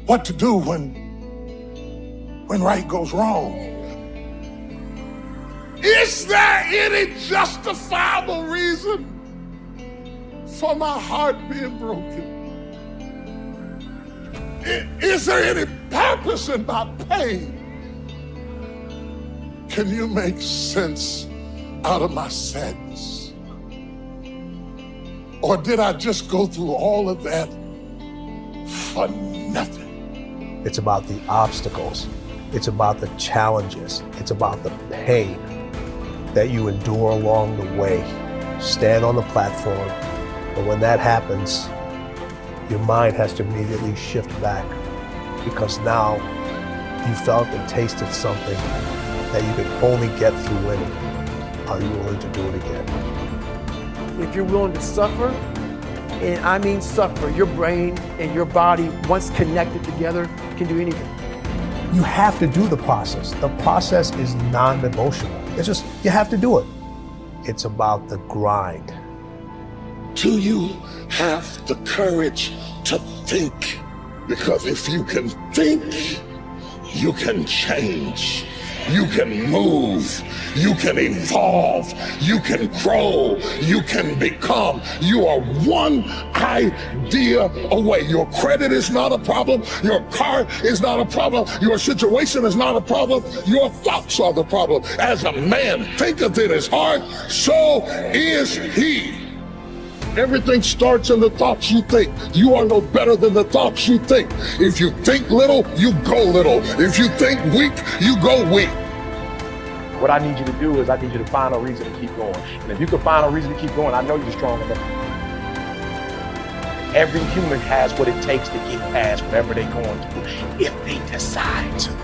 what to do when right goes wrong. Is there any justifiable reason for my heart being broken? Is there any purpose in my pain? Can you make sense out of my sadness? Or did I just go through all of that for nothing? It's about the obstacles. It's about the challenges. It's about the pain that you endure along the way. Stand on the platform, but when that happens, your mind has to immediately shift back, because now you felt and tasted something that you can only get through winning. Are you willing to do it again? If you're willing to suffer, and I mean suffer, your brain and your body, once connected together, can do anything. You have to do the process. The process is non-negotiable. It's just, you have to do it. It's about the grind. Do you have the courage to think? Because if you can think, you can change. You can move, you can evolve, you can grow, you can become. You are one idea away. Your credit is not a problem. Your car is not a problem. Your situation is not a problem. Your thoughts are the problem. As a man thinketh in his heart, so is he. Everything starts in the thoughts you think. You are no better than the thoughts you think. If you think little, you go little. If you think weak, you go weak. What I need you to do is I need you to find a reason to keep going. And if you can find a reason to keep going, I know you're strong enough. Every human has what it takes to get past whatever they're going through, if they decide to.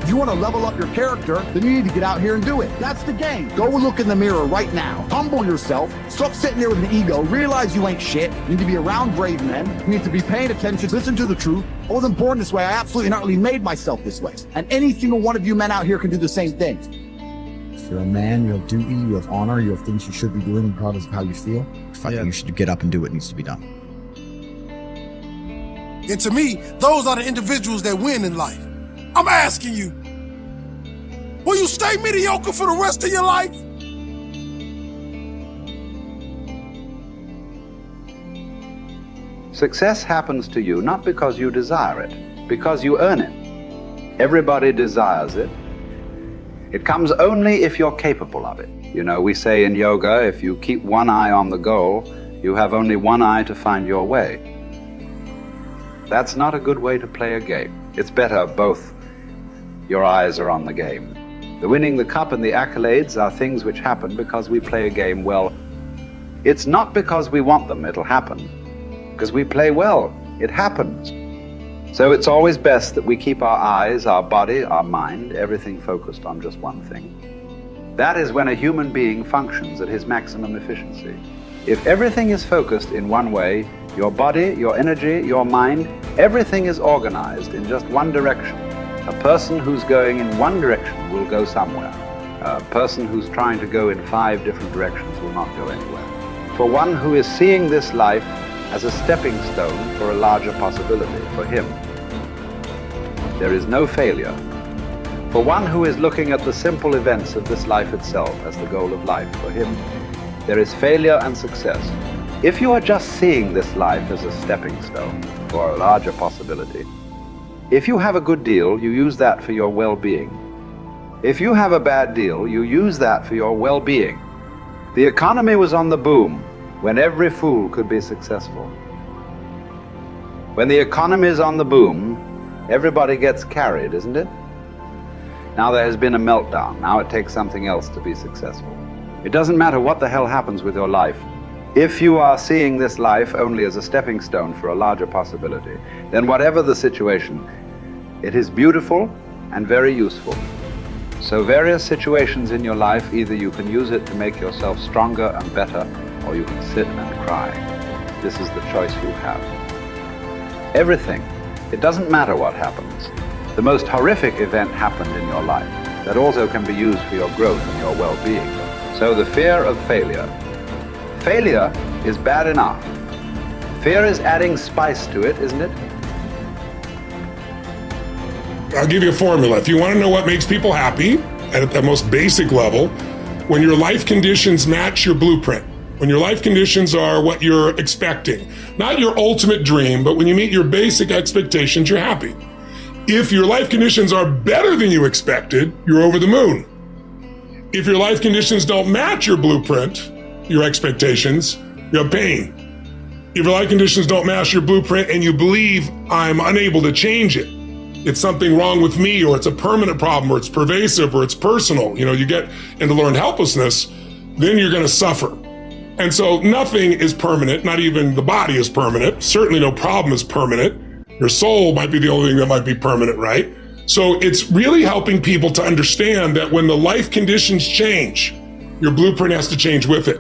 If you want to level up your character, then you need to get out here and do it. That's the game. Go look in the mirror right now. Humble yourself. Stop sitting there with an ego. Realize you ain't shit. You need to be around brave men. You need to be paying attention. Listen to the truth. I wasn't born this way. I absolutely not really made myself this way. And any single one of you men out here can do the same thing. If you're a man, you have duty, you have honor, you have things you should be doing regardless of how you feel. You should get up and do what needs to be done. And to me, those are the individuals that win in life. I'm asking you, will you stay mediocre for the rest of your life? Success happens to you not because you desire it, because you earn it. Everybody desires it. It comes only if you're capable of it. You know, we say in yoga, if you keep one eye on the goal, you have only one eye to find your way. That's not a good way to play a game. It's better both your eyes are on the game. The winning the cup and the accolades are things which happen because we play a game well. It's not because we want them, it'll happen. Because we play well, it happens. So it's always best that we keep our eyes, our body, our mind, everything focused on just one thing. That is when a human being functions at his maximum efficiency. If everything is focused in one way, your body, your energy, your mind, everything is organized in just one direction. A person who's going in one direction will go somewhere. A person who's trying to go in 5 different directions will not go anywhere. For one who is seeing this life as a stepping stone for a larger possibility, for him, there is no failure. For one who is looking at the simple events of this life itself as the goal of life, for him, there is failure and success. If you are just seeing this life as a stepping stone for a larger possibility, if you have a good deal, you use that for your well-being. If you have a bad deal, you use that for your well-being. The economy was on the boom when every fool could be successful. When the economy is on the boom, everybody gets carried, isn't it? Now there has been a meltdown. Now it takes something else to be successful. It doesn't matter what the hell happens with your life. If you are seeing this life only as a stepping stone for a larger possibility, then whatever the situation, it is beautiful and very useful. So various situations in your life, either you can use it to make yourself stronger and better, or you can sit and cry. This is the choice you have. Everything. It doesn't matter what happens. The most horrific event happened in your life that also can be used for your growth and your well-being. So the fear of failure. Failure is bad enough. Fear is adding spice to it, isn't it? I'll give you a formula. If you want to know what makes people happy at the most basic level, when your life conditions match your blueprint, when your life conditions are what you're expecting, not your ultimate dream, but when you meet your basic expectations, you're happy. If your life conditions are better than you expected, you're over the moon. If your life conditions don't match your blueprint, your expectations, you have pain. If your life conditions don't match your blueprint and you believe I'm unable to change it, it's something wrong with me, or it's a permanent problem, or it's pervasive, or it's personal, you get into learned helplessness, then you're going to suffer. And so nothing is permanent, not even the body is permanent. Certainly no problem is permanent. Your soul might be the only thing that might be permanent, right? So it's really helping people to understand that when the life conditions change, your blueprint has to change with it.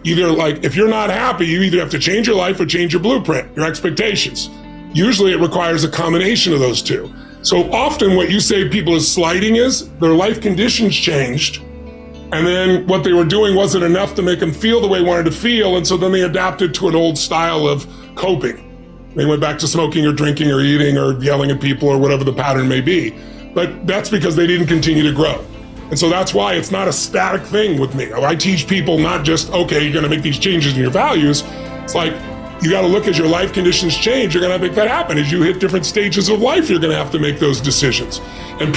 Either if you're not happy, you either have to change your life or change your blueprint, your expectations. Usually it requires a combination of those two. So often what you say people is slighting is their life conditions changed, and then what they were doing wasn't enough to make them feel the way they wanted to feel, and so then they adapted to an old style of coping. They went back to smoking or drinking or eating or yelling at people or whatever the pattern may be. But that's because they didn't continue to grow. And so that's why it's not a static thing with me. I teach people not just, okay, you're going to make these changes in your values. It's like, you got to look as your life conditions change. You're going to make that happen. As you hit different stages of life, you're going to have to make those decisions. And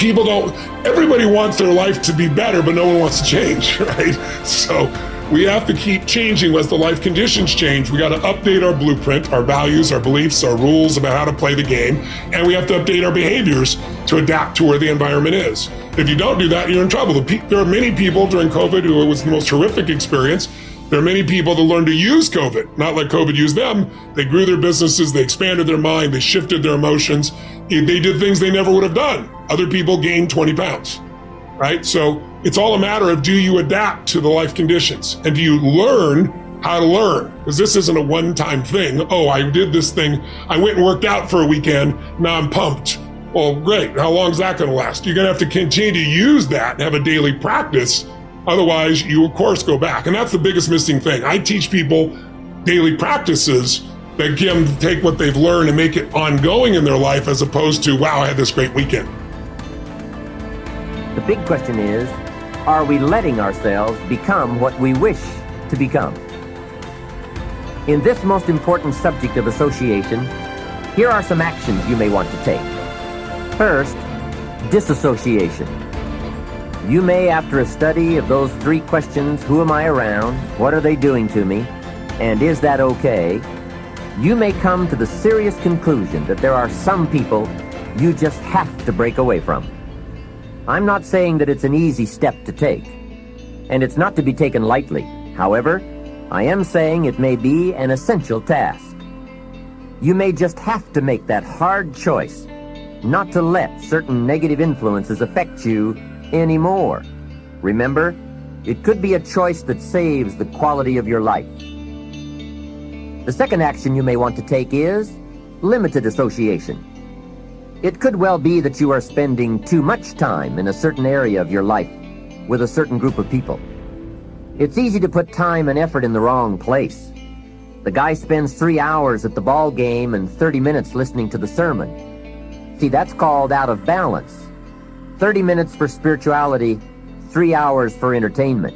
everybody wants their life to be better, but no one wants to change, right? So we have to keep changing as the life conditions change. We got to update our blueprint, our values, our beliefs, our rules about how to play the game. And we have to update our behaviors to adapt to where the environment is. If you don't do that, you're in trouble. There are many people during COVID who it was the most horrific experience. There are many people that learned to use COVID, not like COVID used them. They grew their businesses, they expanded their mind, they shifted their emotions. They did things they never would have done. Other people gained 20 pounds, right? So it's all a matter of, do you adapt to the life conditions? And do you learn how to learn? Because this isn't a one-time thing. Oh, I did this thing. I went and worked out for a weekend. Now I'm pumped. Well, great. How long is that going to last? You're going to have to continue to use that and have a daily practice. Otherwise, you, of course, go back. And that's the biggest missing thing. I teach people daily practices that can take what they've learned and make it ongoing in their life, as opposed to, wow, I had this great weekend. The big question is, are we letting ourselves become what we wish to become? In this most important subject of association, here are some actions you may want to take. First, disassociation. You may, after a study of those 3 questions, who am I around, what are they doing to me, and is that okay, you may come to the serious conclusion that there are some people you just have to break away from. I'm not saying that it's an easy step to take, and it's not to be taken lightly. However, I am saying it may be an essential task. You may just have to make that hard choice not to let certain negative influences affect you anymore. Remember, it could be a choice that saves the quality of your life. The second action you may want to take is limited association. It could well be that you are spending too much time in a certain area of your life with a certain group of people. It's easy to put time and effort in the wrong place. The guy spends 3 hours at the ball game and 30 minutes listening to the sermon. See, that's called out of balance. 30 minutes for spirituality, 3 hours for entertainment.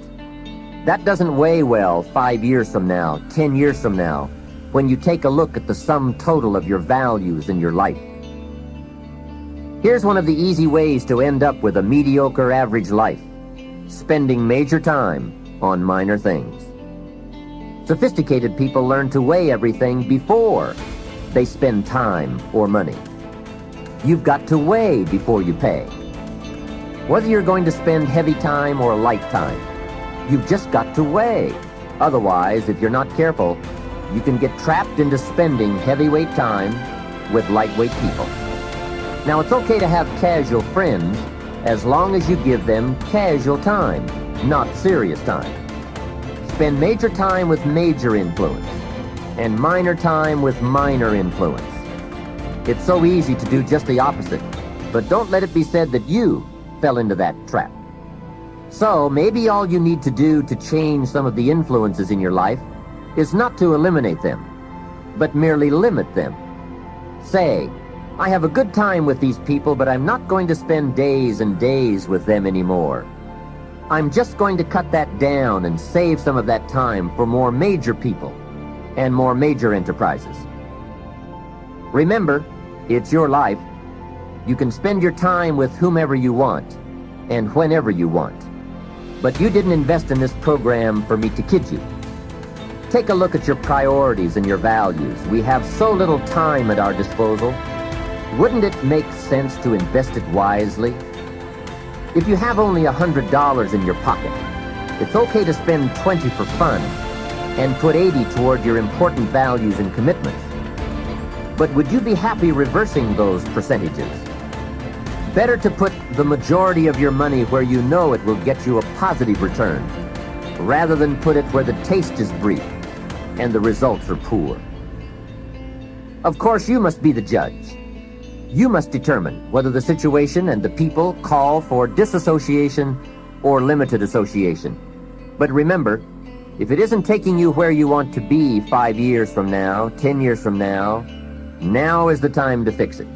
That doesn't weigh well 5 years from now, 10 years from now, when you take a look at the sum total of your values in your life. Here's one of the easy ways to end up with a mediocre average life: spending major time on minor things. Sophisticated people learn to weigh everything before they spend time or money. You've got to weigh before you pay. Whether you're going to spend heavy time or light time, you've just got to weigh. Otherwise, if you're not careful, you can get trapped into spending heavyweight time with lightweight people. Now, it's okay to have casual friends as long as you give them casual time, not serious time. Spend major time with major influence and minor time with minor influence. It's so easy to do just the opposite, but don't let it be said that you fell into that trap. So maybe all you need to do to change some of the influences in your life is not to eliminate them, but merely limit them. Say, I have a good time with these people, but I'm not going to spend days and days with them anymore. I'm just going to cut that down and save some of that time for more major people and more major enterprises. Remember, it's your life. You can spend your time with whomever you want and whenever you want. But you didn't invest in this program for me to kid you. Take a look at your priorities and your values. We have so little time at our disposal. Wouldn't it make sense to invest it wisely? If you have only $100 in your pocket, it's okay to spend $20 for fun and put $80 toward your important values and commitments. But would you be happy reversing those percentages? Better to put the majority of your money where you know it will get you a positive return, rather than put it where the taste is brief and the results are poor. Of course, you must be the judge. You must determine whether the situation and the people call for disassociation or limited association. But remember, if it isn't taking you where you want to be 5 years from now, 10 years from now, now is the time to fix it.